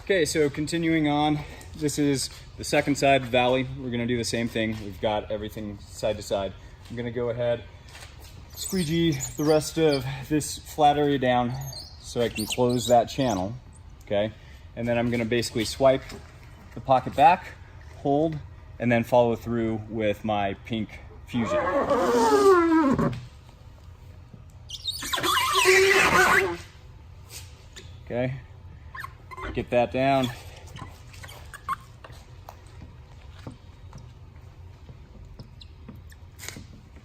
Okay, so continuing on, this is the second side of the valley. We're gonna do the same thing. We've got everything side to side. I'm gonna go ahead, squeegee the rest of this flat area down so I can close that channel, okay? And then I'm gonna basically swipe the pocket back, hold, and then follow through with my pink fusion. Okay, get that down.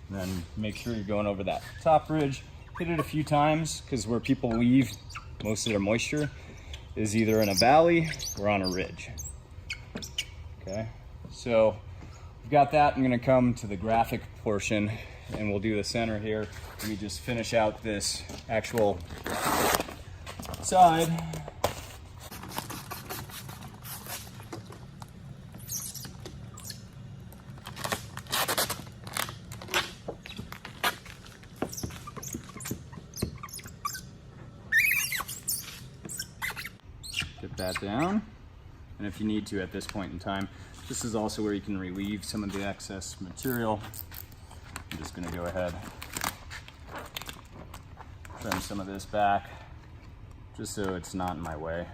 And then make sure you're going over that top ridge. Hit it a few times, because where people leave most of their moisture is either in a valley or on a ridge. Okay, so we've got that. I'm gonna come to the graphic portion and we'll do the center here. Let me just finish out this actual side. Get that down. And if you need to at this point in time, this is also where you can relieve some of the excess material. I'm just gonna go ahead, trim some of this back, just so it's not in my way.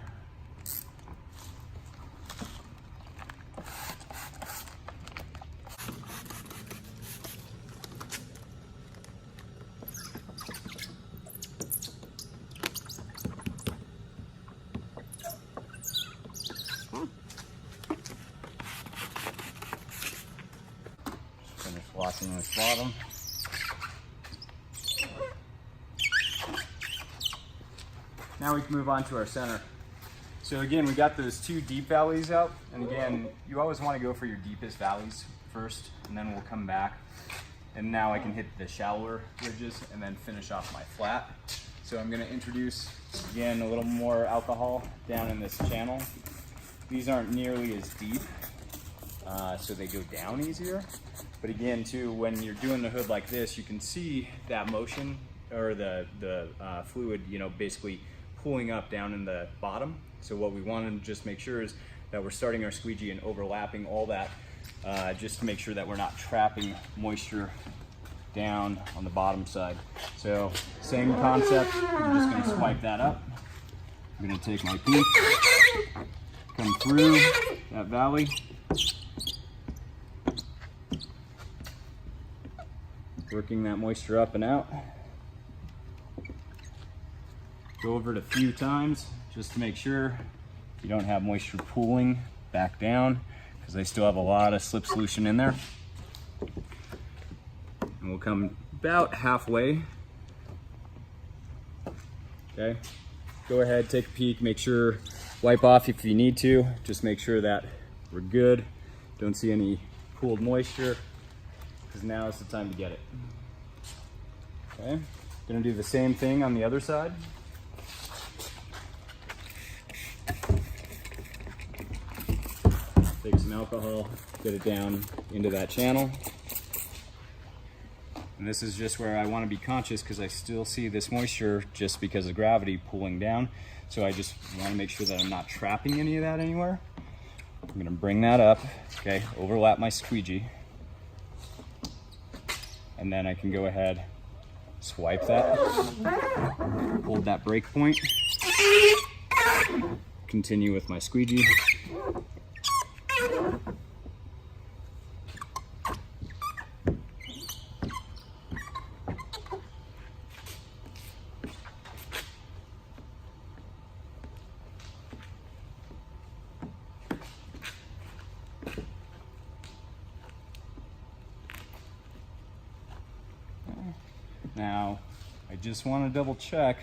Finish locking this bottom. Now we can move on to our center. So again, we got those two deep valleys out. And again, you always want to go for your deepest valleys first, and then we'll come back. And now I can hit the shallower ridges and then finish off my flat. So I'm gonna introduce, again, a little more alcohol down in this channel. These aren't nearly as deep, so they go down easier. But again, too, when you're doing the hood like this, you can see that motion, or the fluid, you know, basically pulling up down in the bottom. So what we want to just make sure is that we're starting our squeegee and overlapping all that, just to make sure that we're not trapping moisture down on the bottom side. So same concept, I'm just gonna swipe that up. I'm gonna take my peak, come through that valley, working that moisture up and out. Go over it a few times just to make sure you don't have moisture pooling back down, because I still have a lot of slip solution in there. And we'll come about halfway. Okay, go ahead, take a peek, make sure, wipe off if you need to, just make sure that we're good. Don't see any pooled moisture, because now is the time to get it. Okay, gonna do the same thing on the other side. Take some alcohol, get it down into that channel. And this is just where I want to be conscious, because I still see this moisture just because of gravity pulling down. So I just want to make sure that I'm not trapping any of that anywhere. I'm going to bring that up, okay, overlap my squeegee. And then I can go ahead, swipe that, hold that break point, continue with my squeegee. Now, I just want to double check.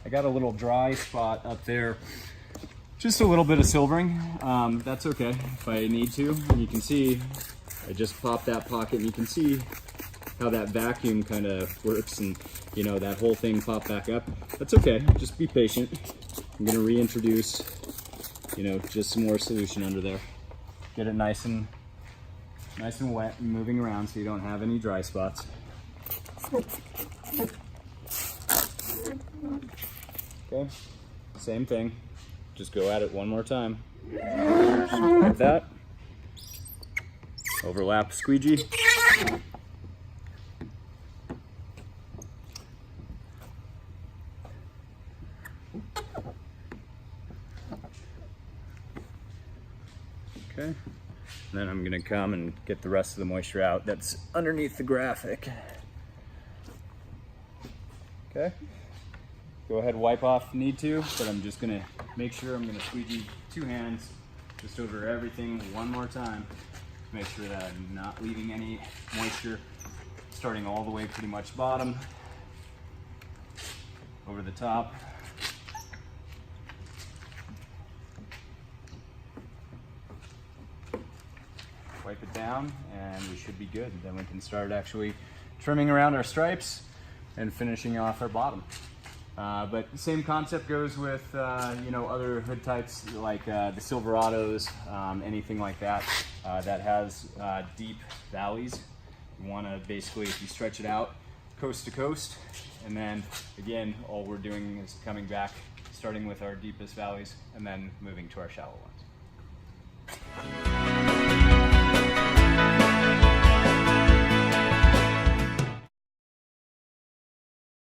I got a little dry spot up there, just a little bit of silvering. That's okay if I need to. And you can see, I just popped that pocket, and you can see how that vacuum kind of works, and you know, that whole thing popped back up. That's okay, just be patient. I'm gonna reintroduce, you know, just some more solution under there. Get it nice and wet and moving around so you don't have any dry spots. Okay, same thing. just go at it one more time. Like that. Overlap squeegee. Okay, and then I'm gonna come and get the rest of the moisture out that's underneath the graphic. Okay, go ahead and wipe off if you need to, but I'm just gonna make sure I'm gonna squeegee 2 hands just over everything one more time to make sure that I'm not leaving any moisture, starting all the way pretty much bottom, over the top. Wipe it down and we should be good. Then we can start actually trimming around our stripes and finishing off our bottom. But the same concept goes with you know, other hood types like the Silverados, anything like that that has deep valleys. You want to basically, if you stretch it out coast to coast, and then again all we're doing is coming back, starting with our deepest valleys and then moving to our shallow ones.